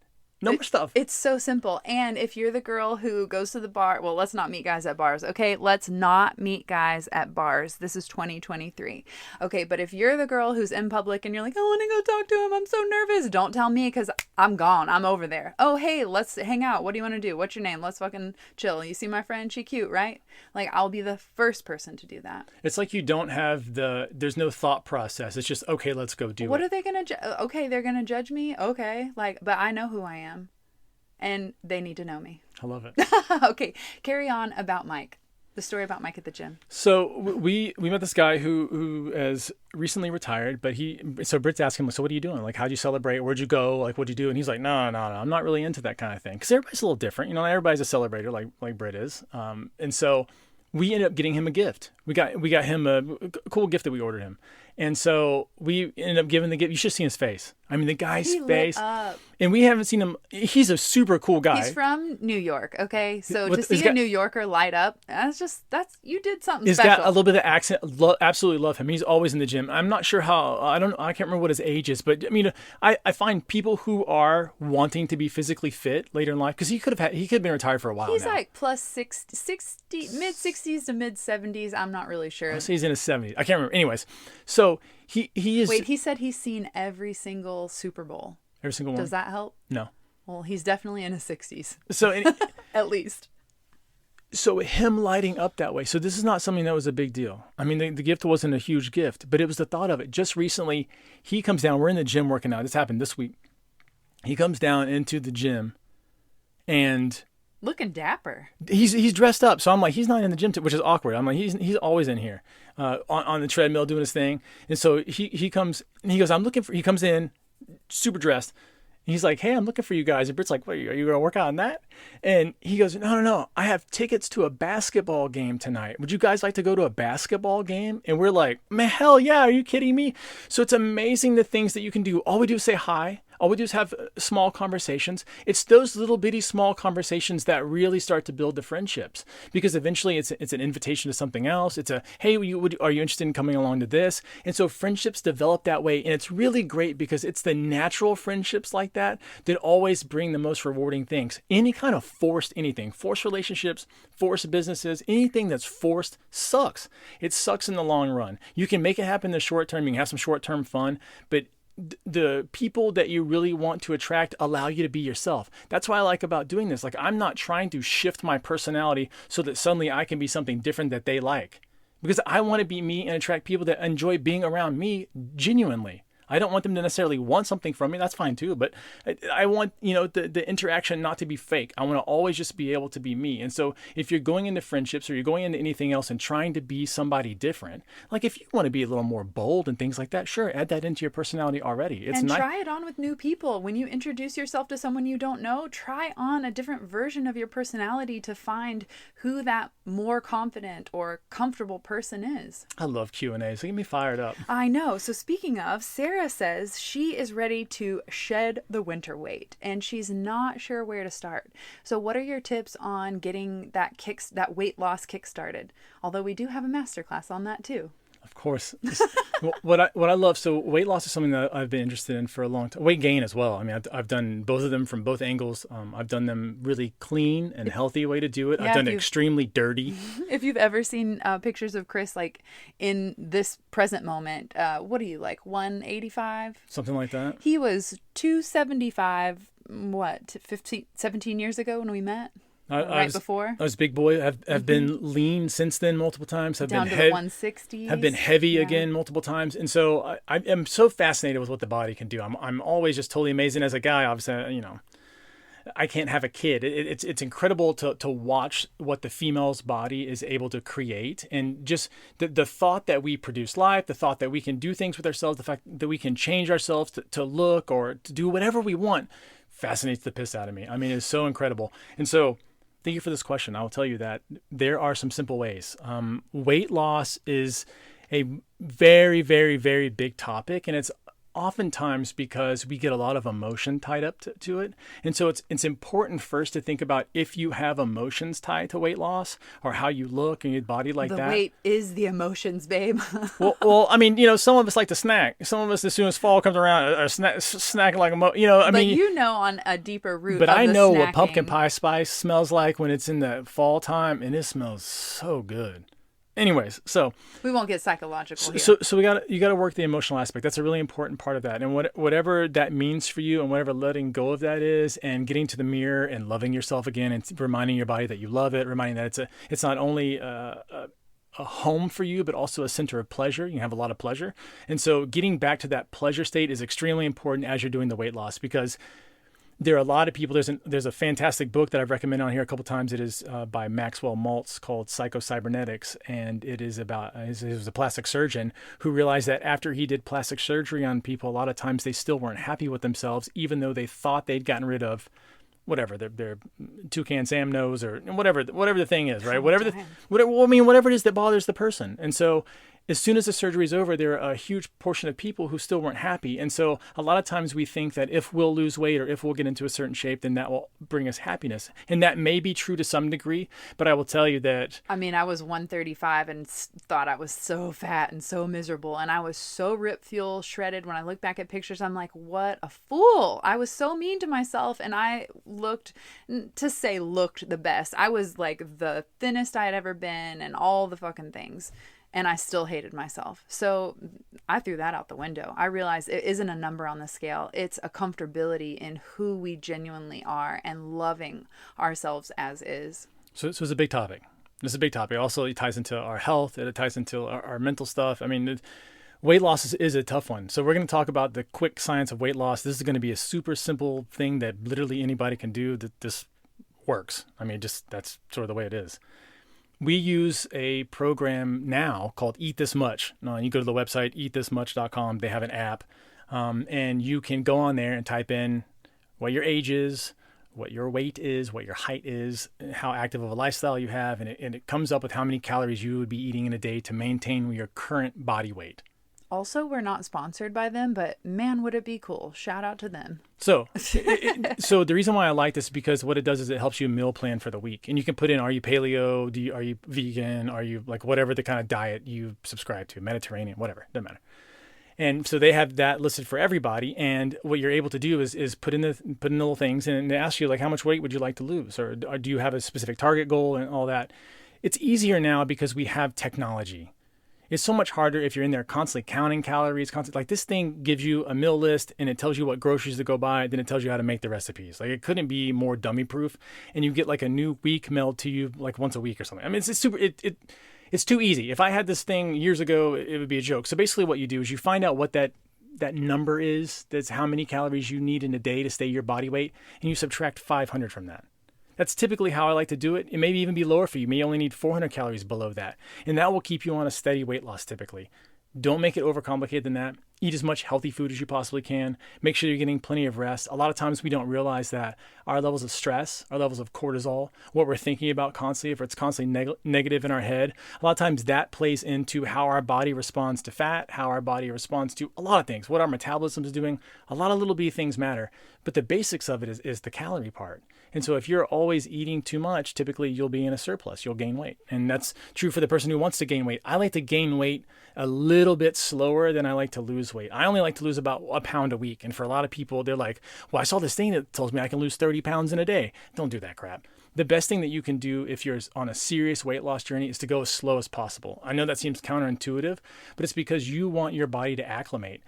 No more stuff. It's so simple. And if you're the girl who goes to the bar, well, let's not meet guys at bars, okay? Let's not meet guys at bars. This is 2023. Okay, but if you're the girl who's in public and you're like, I want to go talk to him, I'm so nervous, don't tell me because I'm gone. I'm over there. Oh, hey, let's hang out. What do you want to do? What's your name? Let's fucking chill. You see my friend? She cute, right? Like, I'll be the first person to do that. It's like you don't have there's no thought process. It's just, okay, let's go do it. What are they going to, okay, they're going to judge me? Okay, but I know who I am. And they need to know me. I love it. Okay, carry on about Mike. The story about Mike at the gym. So we met this guy who has recently retired, but so Britt's asking him, so what are you doing? Like, how'd you celebrate? Where'd you go? Like, what'd you do? And he's like, no, I'm not really into that kind of thing. Because everybody's a little different. Not everybody's a celebrator like Britt is. And so we ended up getting him a gift. We got him a cool gift that we ordered him. And so we ended up giving the gift. You should see his face. I mean, the guy's face. Lit up. And we haven't seen him. He's a super cool guy. He's from New York. Okay. So to see a New Yorker light up, you did something special. He's got a little bit of accent. Absolutely love him. He's always in the gym. I'm not sure how, I can't remember what his age is, but I mean, I find people who are wanting to be physically fit later in life, because he could have been retired for a while. He's now. like plus 60, mid 60s to mid 70s. I'm not really sure. So he's in his 70s. I can't remember. Anyways, so he is. Wait, he said he's seen every single Super Bowl. Every single one. Does that help? No. Well, he's definitely in his 60s. So at least. So him lighting up that way. So this is not something that was a big deal. I mean, the gift wasn't a huge gift, but it was the thought of it. Just recently, he comes down. We're in the gym working out. This happened this week. He comes down into the gym, and Looking dapper. He's dressed up, so I'm like, he's not in the gym, which is awkward. I'm like, he's always in here, on the treadmill doing his thing. And so he comes and he goes, he comes in super dressed. And he's like, hey, I'm looking for you guys. And Britt's like, what, are you going to work out on that? And he goes, no. I have tickets to a basketball game tonight. Would you guys like to go to a basketball game? And we're like, man, hell yeah. Are you kidding me? So it's amazing the things that you can do. All we do is say hi. All we do is have small conversations. It's those little bitty small conversations that really start to build the friendships, because eventually it's an invitation to something else. It's a, hey, are you interested in coming along to this? And so friendships develop that way. And it's really great because it's the natural friendships like that always bring the most rewarding things. Any kind of forced relationships, forced businesses, anything that's forced sucks. It sucks in the long run. You can make it happen in the short term. You can have some short-term fun, but the people that you really want to attract allow you to be yourself. That's what I like about doing this. Like, I'm not trying to shift my personality so that suddenly I can be something different that they like, because I want to be me and attract people that enjoy being around me genuinely. I don't want them to necessarily want something from me. That's fine too. But I want, the interaction not to be fake. I want to always just be able to be me. And so if you're going into friendships or you're going into anything else and trying to be somebody different, like if you want to be a little more bold and things like that, sure, add that into your personality already. It's nice. Try it on with new people. When you introduce yourself to someone you don't know, try on a different version of your personality to find who that more confident or comfortable person is. I love Q&A, so get me fired up. I know. So speaking of, Sarah says she is ready to shed the winter weight and she's not sure where to start. So what are your tips on getting that weight loss kick started? Although we do have a masterclass on that too. Of course. What I love, so weight loss is something that I've been interested in for a long time. Weight gain as well. I mean, I've done both of them from both angles. I've done them really clean and healthy way to do it. Yeah, I've done it extremely dirty. If you've ever seen pictures of Chris, like in this present moment, what are you, like 185? Something like that. He was 275, 17 years ago when we met? Before? I was a big boy. I've been lean since then multiple times. I've down been to the 160s. Have been heavy again multiple times. And so I am so fascinated with what the body can do. I'm always just totally amazed. And as a guy, obviously, I can't have a kid. It's incredible to watch what the female's body is able to create, and just the thought that we produce life, the thought that we can do things with ourselves, the fact that we can change ourselves to look or to do whatever we want fascinates the piss out of me. I mean, it's so incredible. And so thank you for this question. I will tell you that there are some simple ways. Weight loss is a very, very, very big topic, and it's oftentimes because we get a lot of emotion tied up to it. And so it's important first to think about if you have emotions tied to weight loss or how you look and your body like that. The weight is the emotions, babe. well, I mean, some of us like to snack. Some of us, as soon as fall comes around, are snack like on a deeper root. But I know what pumpkin pie spice smells like when it's in the fall time, and it smells so good. Anyways, so we won't get psychological here. So you got to work the emotional aspect. That's a really important part of that. And whatever that means for you, and whatever letting go of that is, and getting to the mirror and loving yourself again, and reminding your body that you love it, reminding that it's not only a home for you, but also a center of pleasure. You have a lot of pleasure. And so getting back to that pleasure state is extremely important as you're doing the weight loss, because there are a lot of people. There's a fantastic book that I've recommended on here a couple times. It is by Maxwell Maltz called Psycho-Cybernetics, and it is about he was a plastic surgeon who realized that after he did plastic surgery on people, a lot of times they still weren't happy with themselves, even though they thought they'd gotten rid of whatever their toucan Sam nose or whatever the thing is, right? Whatever it is that bothers the person. And so as soon as the surgery is over, there are a huge portion of people who still weren't happy. And so a lot of times we think that if we'll lose weight or if we'll get into a certain shape, then that will bring us happiness. And that may be true to some degree, but I will tell you that... I mean, I was 135 and thought I was so fat and so miserable. And I was so ripped, fuel, shredded. When I look back at pictures, I'm like, what a fool. I was so mean to myself, and I looked the best. I was like the thinnest I had ever been and all the fucking things. And I still hated myself. So I threw that out the window. I realized it isn't a number on the scale. It's a comfortability in who we genuinely are and loving ourselves as is. So it's a big topic. This is a big topic. Also, it ties into our health. It ties into our mental stuff. I mean, weight loss is a tough one. So we're going to talk about the quick science of weight loss. This is going to be a super simple thing that literally anybody can do. This works. I mean, just that's sort of the way it is. We use a program now called Eat This Much. Now, you go to the website, eatthismuch.com. They have an app, and you can go on there and type in what your age is, what your weight is, what your height is, how active of a lifestyle you have, and it comes up with how many calories you would be eating in a day to maintain your current body weight. Also, we're not sponsored by them, but man, would it be cool. Shout out to them. So so the reason why I like this is because what it does is it helps you meal plan for the week. And you can put in, are you paleo? Are you vegan? Are you like whatever the kind of diet you subscribe to, Mediterranean, whatever, doesn't matter. And so they have that listed for everybody. And what you're able to do is put in the little things, and they ask you like, how much weight would you like to lose? Or do you have a specific target goal and all that? It's easier now because we have technology. It's so much harder if you're in there constantly counting calories, like this thing gives you a meal list and it tells you what groceries to go buy, then it tells you how to make the recipes. Like it couldn't be more dummy proof, and you get like a new week mailed to you like once a week or something. I mean, it's too easy. If I had this thing years ago, it would be a joke. So basically what you do is you find out what that number is, that's how many calories you need in a day to stay your body weight, and you subtract 500 from that. That's typically how I like to do it. It may even be lower for you. You may only need 400 calories below that. And that will keep you on a steady weight loss typically. Don't make it overcomplicated than that. Eat as much healthy food as you possibly can. Make sure you're getting plenty of rest. A lot of times we don't realize that our levels of stress, our levels of cortisol, what we're thinking about constantly, if it's constantly negative in our head, a lot of times that plays into how our body responds to fat, how our body responds to a lot of things, what our metabolism is doing. A lot of little bitty things matter. But the basics of it is the calorie part. And so if you're always eating too much, typically you'll be in a surplus. You'll gain weight. And that's true for the person who wants to gain weight. I like to gain weight a little bit slower than I like to lose weight. I only like to lose about a pound a week. And for a lot of people, they're like, well, I saw this thing that tells me I can lose 30 pounds in a day. Don't do that crap. The best thing that you can do if you're on a serious weight loss journey is to go as slow as possible. I know that seems counterintuitive, but it's because you want your body to acclimate.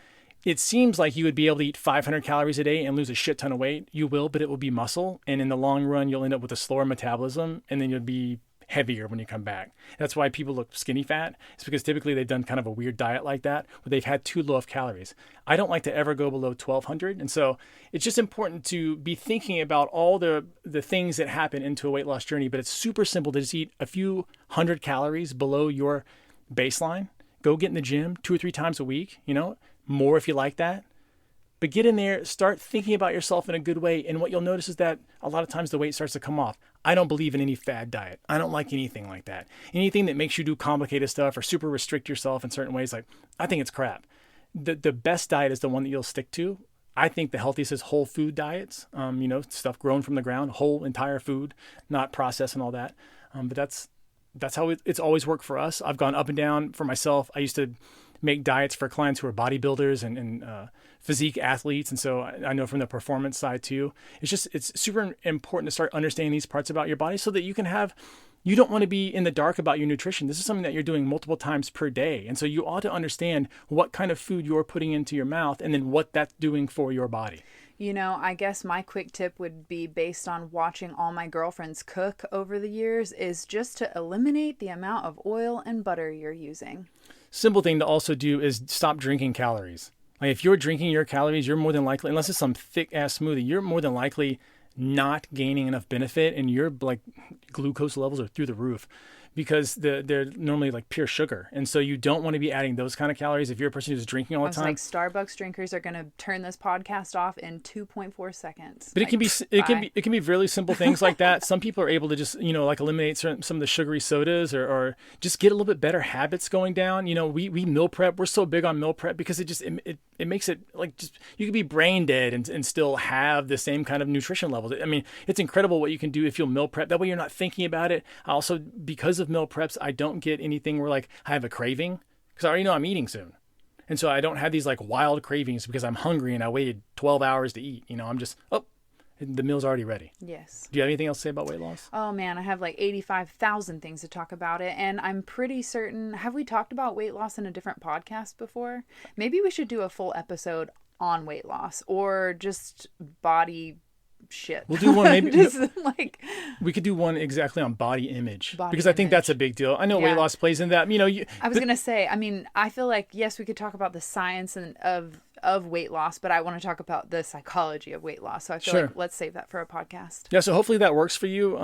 It seems like you would be able to eat 500 calories a day and lose a shit ton of weight. You will, but it will be muscle. And in the long run, you'll end up with a slower metabolism, and then you'll be heavier when you come back. That's why people look skinny fat. It's because typically they've done kind of a weird diet like that, where they've had too low of calories. I don't like to ever go below 1,200. And so it's just important to be thinking about all the things that happen into a weight loss journey. But it's super simple to just eat a few hundred calories below your baseline. Go get in the gym 2 or 3 times a week, more if you like that. But get in there, start thinking about yourself in a good way. And what you'll notice is that a lot of times the weight starts to come off. I don't believe in any fad diet. I don't like anything like that. Anything that makes you do complicated stuff or super restrict yourself in certain ways, like I think it's crap. The best diet is the one that you'll stick to. I think the healthiest is whole food diets, stuff grown from the ground, whole entire food, not processed and all that. But that's how it's always worked for us. I've gone up and down for myself. I used to make diets for clients who are bodybuilders and physique athletes. And so I know from the performance side too, it's super important to start understanding these parts about your body so that you don't want to be in the dark about your nutrition. This is something that you're doing multiple times per day. And so you ought to understand what kind of food you're putting into your mouth and then what that's doing for your body. I guess my quick tip would be based on watching all my girlfriends cook over the years is just to eliminate the amount of oil and butter you're using. Simple thing to also do is stop drinking calories. Like if you're drinking your calories, you're more than likely, unless it's some thick ass smoothie, you're more than likely not gaining enough benefit, and your like glucose levels are through the roof because they're normally like pure sugar. And so you don't want to be adding those kind of calories if you're a person who's drinking all the time. Like Starbucks drinkers are going to turn this podcast off in 2.4 seconds. But it can be really simple things like that. Some people are able to just, eliminate some of the sugary sodas or just get a little bit better habits going down. We meal prep. We're so big on meal prep because it makes it like just, you can be brain dead and still have the same kind of nutrition levels. I mean, it's incredible what you can do if you'll meal prep. That way you're not thinking about it. Also, because of meal preps, I don't get anything where like I have a craving because I already know I'm eating soon. And so I don't have these like wild cravings because I'm hungry and I waited 12 hours to eat. I'm just, the meal's already ready. Yes. Do you have anything else to say about weight loss? Oh man, I have like 85,000 things to talk about it. And I'm pretty certain, have we talked about weight loss in a different podcast before? Maybe we should do a full episode on weight loss or just body shit. We'll do one maybe just like we could do one exactly on body image because image. I think that's a big deal. I know weight loss plays in that. I was gonna say, I mean, I feel like yes, we could talk about the science and of of weight loss, but I want to talk about the psychology of weight loss. So I feel Sure. like let's save that for a podcast. Yeah, so hopefully that works for you.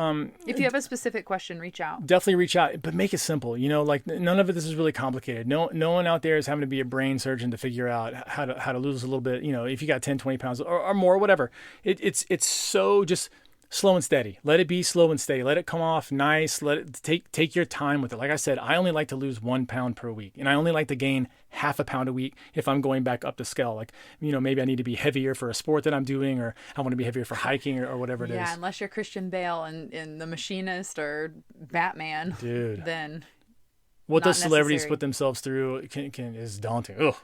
If you have a specific question, reach out. Definitely reach out, but make it simple. Like none of it, this is really complicated. No one out there is having to be a brain surgeon to figure out how to lose a little bit. If you got 10, 20 pounds or more, whatever. It's so just slow and steady. Let it be slow and steady. Let it come off nice. Let it take your time with it. Like I said, I only like to lose 1 pound per week, and I only like to gain half a pound a week if I'm going back up the scale. Like, maybe I need to be heavier for a sport that I'm doing, or I want to be heavier for hiking or whatever it is. Yeah, unless you're Christian Bale in The Machinist or Batman, dude, then what those celebrities put themselves through is daunting. Ugh.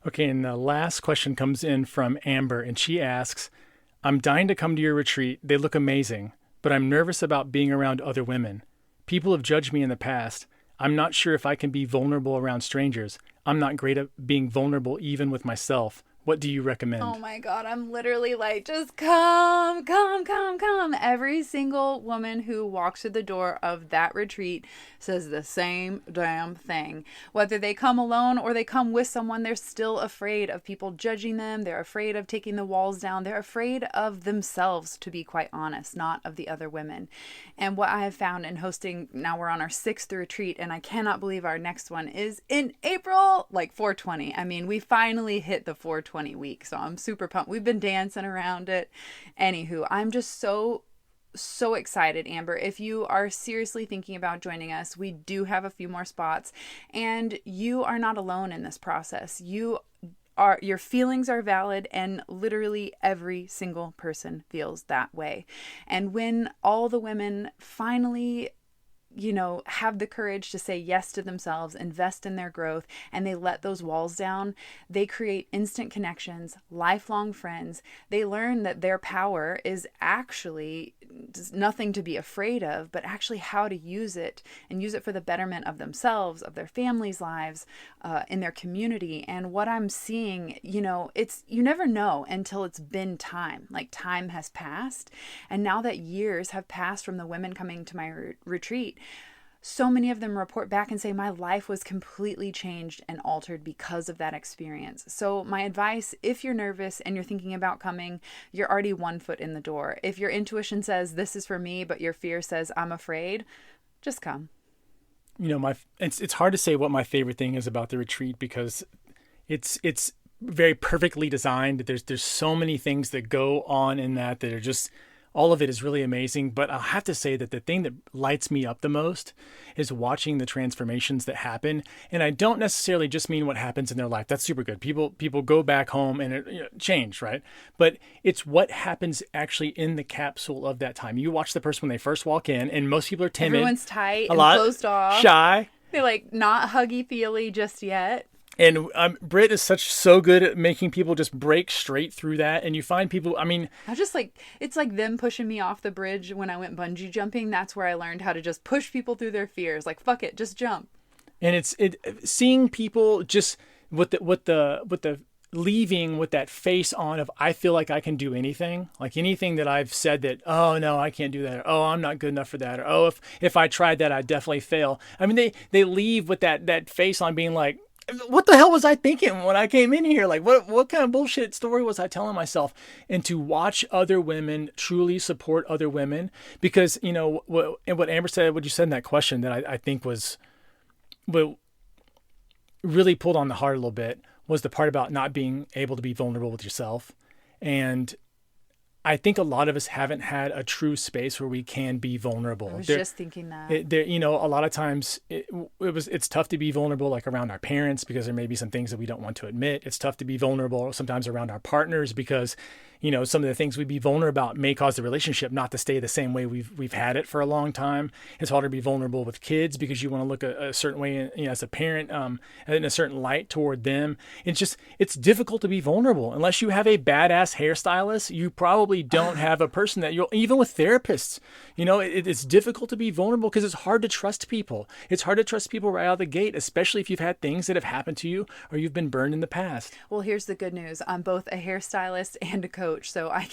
Okay, and the last question comes in from Amber, and she asks, I'm dying to come to your retreat. They look amazing, but I'm nervous about being around other women. People have judged me in the past. I'm not sure if I can be vulnerable around strangers. I'm not great at being vulnerable even with myself. What do you recommend? Oh my God, I'm literally like, just come. Every single woman who walks through the door of that retreat says the same damn thing. Whether they come alone or they come with someone, they're still afraid of people judging them. They're afraid of taking the walls down. They're afraid of themselves, to be quite honest, not of the other women. And what I have found in hosting, now we're on our 6th retreat, and I cannot believe our next one is in April, like 420. I mean, we finally hit the 420 week, so I'm super pumped. We've been dancing around it. Anywho, I'm just so excited, Amber. If you are seriously thinking about joining us, we do have a few more spots, and you are not alone in this process. Your feelings are valid, and literally every single person feels that way. And when all the women finally have the courage to say yes to themselves, invest in their growth, and they let those walls down, they create instant connections, lifelong friends. They learn that their power is actually nothing to be afraid of, but actually how to use it, and use it for the betterment of themselves, of their families' lives, in their community. And what I'm seeing, you never know until it's been time. Like, time has passed. And now that years have passed from the women coming to my retreat, so many of them report back and say, my life was completely changed and altered because of that experience. So my advice, if you're nervous and you're thinking about coming, you're already 1 foot in the door. If your intuition says this is for me, but your fear says I'm afraid, just come. It's hard to say what my favorite thing is about the retreat, because it's very perfectly designed. There's so many things that go on in that are just, all of it is really amazing. But I'll have to say that the thing that lights me up the most is watching the transformations that happen. And I don't necessarily just mean what happens in their life. That's super good. People go back home and it change, right? But it's what happens actually in the capsule of that time. You watch the person when they first walk in, and most people are timid. Everyone's tight and closed off. Shy. They're like not huggy-feely just yet. And Britt is so good at making people just break straight through that. And you find people, I just like, it's like them pushing me off the bridge when I went bungee jumping. That's where I learned how to just push people through their fears. Like, fuck it, just jump. And it's seeing people just with the leaving with that face on of, I feel like I can do anything. Like anything that I've said that, oh no, I can't do that. Or, oh, I'm not good enough for that. Or, oh, if I tried that, I'd definitely fail. I mean, they leave with that face on, being like, what the hell was I thinking when I came in here? Like, what kind of bullshit story was I telling myself? And to watch other women truly support other women, because, what Amber said, what you said in that question that I think was, what really pulled on the heart a little bit, was the part about not being able to be vulnerable with yourself. And I think a lot of us haven't had a true space where we can be vulnerable. I was just thinking that. A lot of times it's tough to be vulnerable, like around our parents, because there may be some things that we don't want to admit. It's tough to be vulnerable sometimes around our partners, because some of the things we'd be vulnerable about may cause the relationship not to stay the same way we've had it for a long time. It's harder to be vulnerable with kids, because you want to look a certain way, as a parent, in a certain light toward them. It's difficult to be vulnerable unless you have a badass hairstylist. You probably don't have a person that even with therapists, it's difficult to be vulnerable because it's hard to trust people. It's hard to trust people right out of the gate, especially if you've had things that have happened to you or you've been burned in the past. Well, here's the good news. I'm both a hairstylist and a coach. coach, so I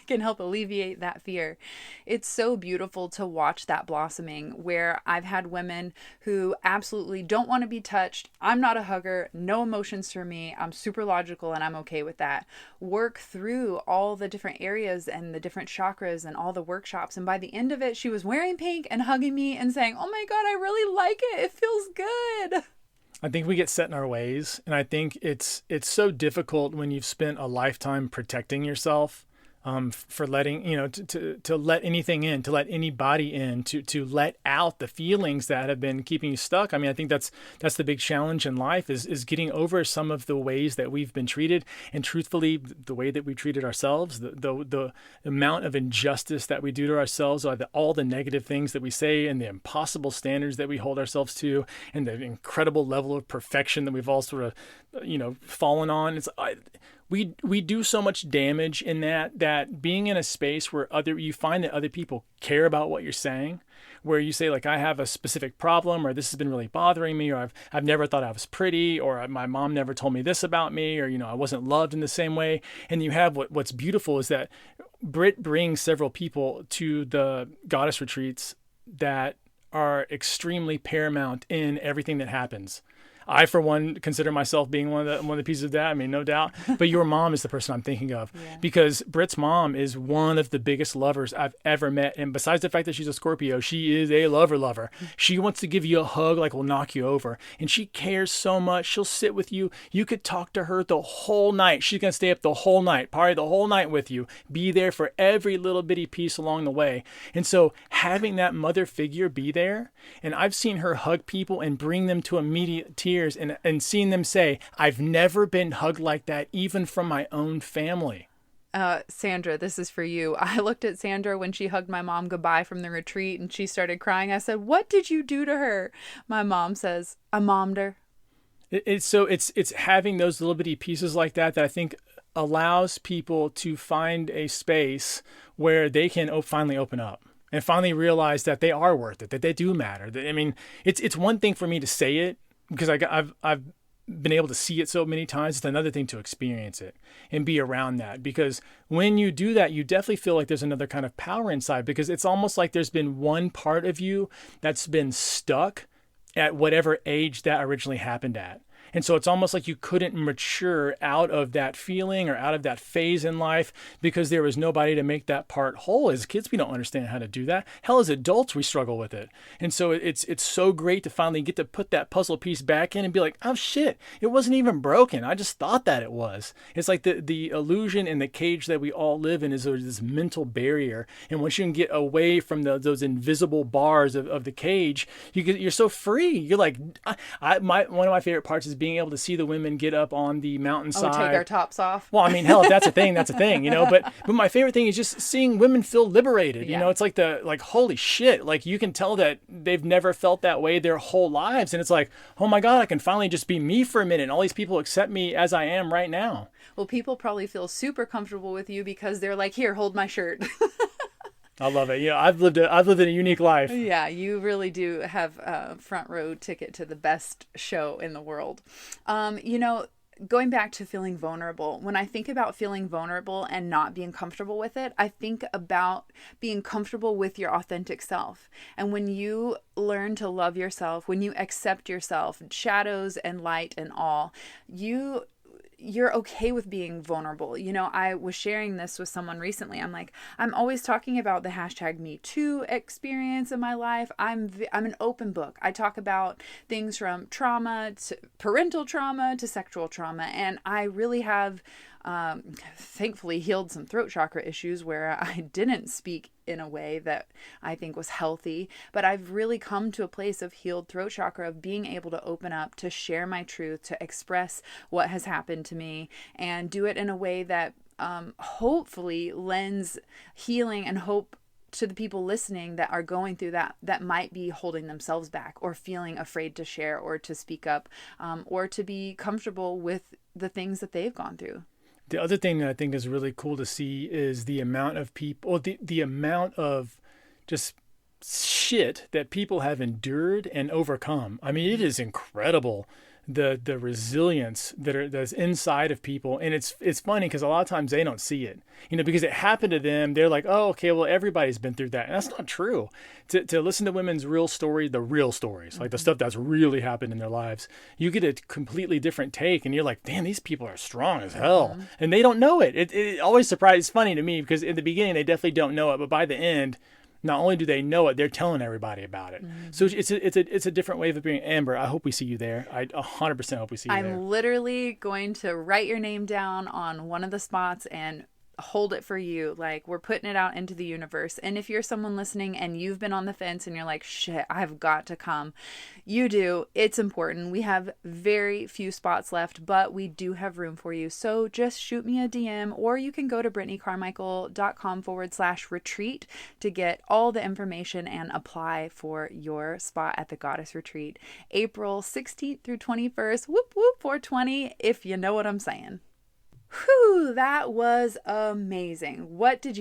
can help alleviate that fear. It's so beautiful to watch that blossoming, where I've had women who absolutely don't want to be touched. I'm not a hugger, no emotions for me. I'm super logical and I'm okay with that. Work through all the different areas and the different chakras and all the workshops, and by the end of it, she was wearing pink and hugging me and saying, "Oh my God, I really like it. It feels good." I think we get set in our ways, and I think it's so difficult when you've spent a lifetime protecting yourself, for letting, to let anything in, to let anybody in, to let out the feelings that have been keeping you stuck. I mean, I think that's the big challenge in life is getting over some of the ways that we've been treated, and truthfully, the way that we treated ourselves, the amount of injustice that we do to ourselves, or all the negative things that we say, and the impossible standards that we hold ourselves to, and the incredible level of perfection that we've all sort of, fallen on. We do so much damage in that being in a space where you find that other people care about what you're saying, where you say, like, I have a specific problem, or this has been really bothering me, or I've never thought I was pretty, or my mom never told me this about me, or I wasn't loved in the same way. And you have what's beautiful is that Britt brings several people to the goddess retreats that are extremely paramount in everything that happens. I, for one, consider myself being one of the pieces of that. I mean, no doubt. But your mom is the person I'm thinking of, because Britt's mom is one of the biggest lovers I've ever met. And besides the fact that she's a Scorpio, she is a lover. She wants to give you a hug like will knock you over. And she cares so much. She'll sit with you. You could talk to her the whole night. She's going to stay up the whole night, party the whole night with you, be there for every little bitty piece along the way. And so having that mother figure be there, and I've seen her hug people and bring them to immediate tears, and seeing them say, "I've never been hugged like that, even from my own family." Sandra, this is for you. I looked at Sandra when she hugged my mom goodbye from the retreat and she started crying. I said, "What did you do to her?" My mom says, "I mommed her." It's having those little bitty pieces like that I think allows people to find a space where they can finally open up and finally realize that they are worth it, that they do matter. I mean, it's one thing for me to say it, because I've been able to see it so many times. It's another thing to experience it and be around that, because when you do that, you definitely feel like there's another kind of power inside, because it's almost like there's been one part of you that's been stuck at whatever age that originally happened at. And so it's almost like you couldn't mature out of that feeling or out of that phase in life, because there was nobody to make that part whole. As kids, we don't understand how to do that. Hell, as adults, we struggle with it. And so it's so great to finally get to put that puzzle piece back in and be like, oh shit, it wasn't even broken. I just thought that it was. It's like the illusion and the cage that we all live in is this mental barrier. And once you can get away from those invisible bars of the cage, you're so free. You're like, one of my favorite parts is being able to see the women get up on the mountainside. Oh, take our tops off. Well, I mean, hell, if that's a thing, that's a thing, But my favorite thing is just seeing women feel liberated. Yeah. It's like holy shit. Like, you can tell that they've never felt that way their whole lives. And it's like, oh my God, I can finally just be me for a minute. And all these people accept me as I am right now. Well, people probably feel super comfortable with you because they're like, "Here, hold my shirt." I love it. I've lived a unique life. Yeah, you really do have a front row ticket to the best show in the world. Going back to feeling vulnerable, when I think about feeling vulnerable and not being comfortable with it, I think about being comfortable with your authentic self. And when you learn to love yourself, when you accept yourself, shadows and light and all, you're okay with being vulnerable. I was sharing this with someone recently. I'm like, I'm always talking about the #MeToo experience in my life. I'm an open book. I talk about things from trauma to parental trauma to sexual trauma. And I really have thankfully healed some throat chakra issues where I didn't speak in a way that I think was healthy, but I've really come to a place of healed throat chakra, of being able to open up, to share my truth, to express what has happened to me, and do it in a way that hopefully lends healing and hope to the people listening that are going through that might be holding themselves back or feeling afraid to share or to speak up, or to be comfortable with the things that they've gone through. The other thing that I think is really cool to see is the amount of people, the amount of just shit that people have endured and overcome. I mean, it is incredible the resilience that's inside of people. And it's funny because a lot of times they don't see it, because it happened to them. They're like, oh, okay, well, everybody's been through that. And that's not true. To listen to women's real story, the real stories, like the stuff that's really happened in their lives, you get a completely different take, and you're like, damn, these people are strong as hell. And they don't know it. It always surprises, funny to me, because in the beginning, they definitely don't know it. But by the end, not only do they know it, they're telling everybody about it. So it's a different way of being. Amber, I hope we see you there. I 100% hope we see you there. I'm literally going to write your name down on one of the spots and hold it for you. Like, we're putting it out into the universe. And if you're someone listening and you've been on the fence and you're like, shit, I've got to come, you do. It's important. We have very few spots left, but we do have room for you. So just shoot me a DM, or you can go to brittanycarmichael.com/retreat to get all the information and apply for your spot at the Goddess Retreat, April 16th through 21st. Whoop, whoop, 420, if you know what I'm saying. Whew, that was amazing. What was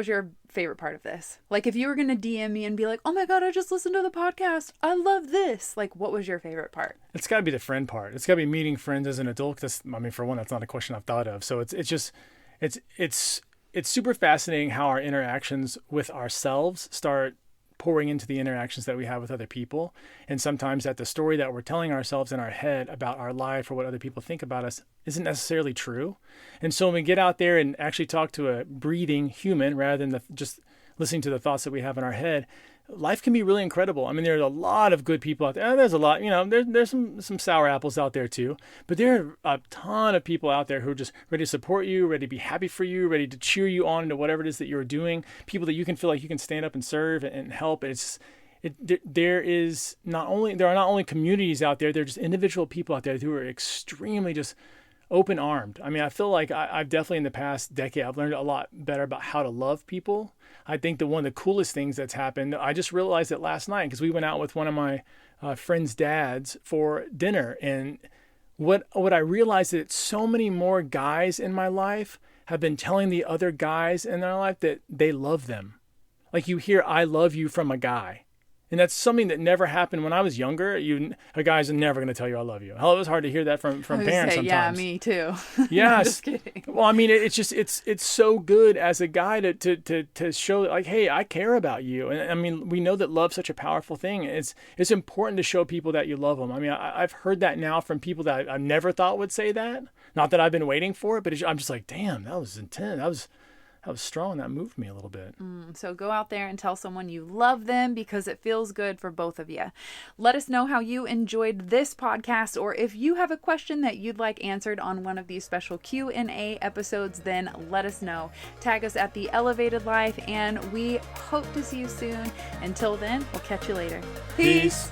your favorite part of this? Like, if you were going to DM me and be like, oh my God, I just listened to the podcast, I love this. Like, what was your favorite part? It's got to be the friend part. It's got to be meeting friends as an adult. For one, that's not a question I've thought of. So it's super fascinating how our interactions with ourselves start pouring into the interactions that we have with other people. And sometimes that the story that we're telling ourselves in our head about our life or what other people think about us isn't necessarily true. And so when we get out there and actually talk to a breathing human rather than just listening to the thoughts that we have in our head, life can be really incredible. There's a lot of good people out there. There's a lot, there's some sour apples out there too, but there are a ton of people out there who are just ready to support you, ready to be happy for you, ready to cheer you on into whatever it is that you're doing. People that you can feel like you can stand up and serve and help. There are not only communities out there, there are just individual people out there who are extremely just open-armed. I feel like I've definitely in the past decade, I've learned a lot better about how to love people. I think that one of the coolest things that's happened, I just realized it last night because we went out with one of my friend's dads for dinner. And what I realized that so many more guys in my life have been telling the other guys in their life that they love them. Like, you hear, I love you from a guy. And that's something that never happened when I was younger. A guy's never going to tell you I love you. Hell, it was hard to hear that from parents sometimes. Yeah, me too. Yes. Just kidding. Well, it's so good as a guy to show like, hey, I care about you. And we know that love's such a powerful thing. It's important to show people that you love them. I've heard that now from people that I never thought would say that. Not that I've been waiting for it, but I'm just like, damn, that was intense. That was strong. That moved me a little bit. So go out there and tell someone you love them, because it feels good for both of you. Let us know how you enjoyed this podcast, or if you have a question that you'd like answered on one of these special Q&A episodes, then let us know. Tag us at The Elevated Life, and we hope to see you soon. Until then, we'll catch you later. Peace.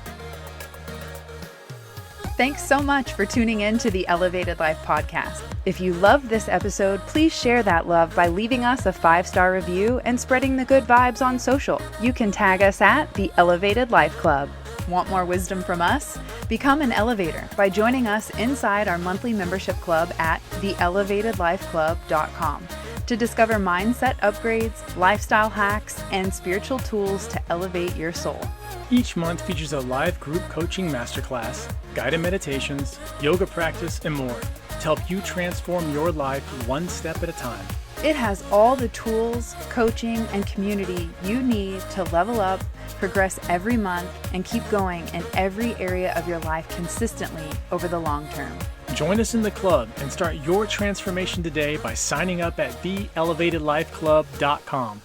Thanks so much for tuning in to the Elevated Life podcast. If you loved this episode, please share that love by leaving us a 5-star review and spreading the good vibes on social. You can tag us at The Elevated Life Club. Want more wisdom from us? Become an elevator by joining us inside our monthly membership club at theelevatedlifeclub.com to discover mindset upgrades, lifestyle hacks, and spiritual tools to elevate your soul. Each month features a live group coaching masterclass, guided meditations, yoga practice, and more to help you transform your life one step at a time. It has all the tools, coaching, and community you need to level up, progress every month, and keep going in every area of your life consistently over the long term. Join us in the club and start your transformation today by signing up at theelevatedlifeclub.com.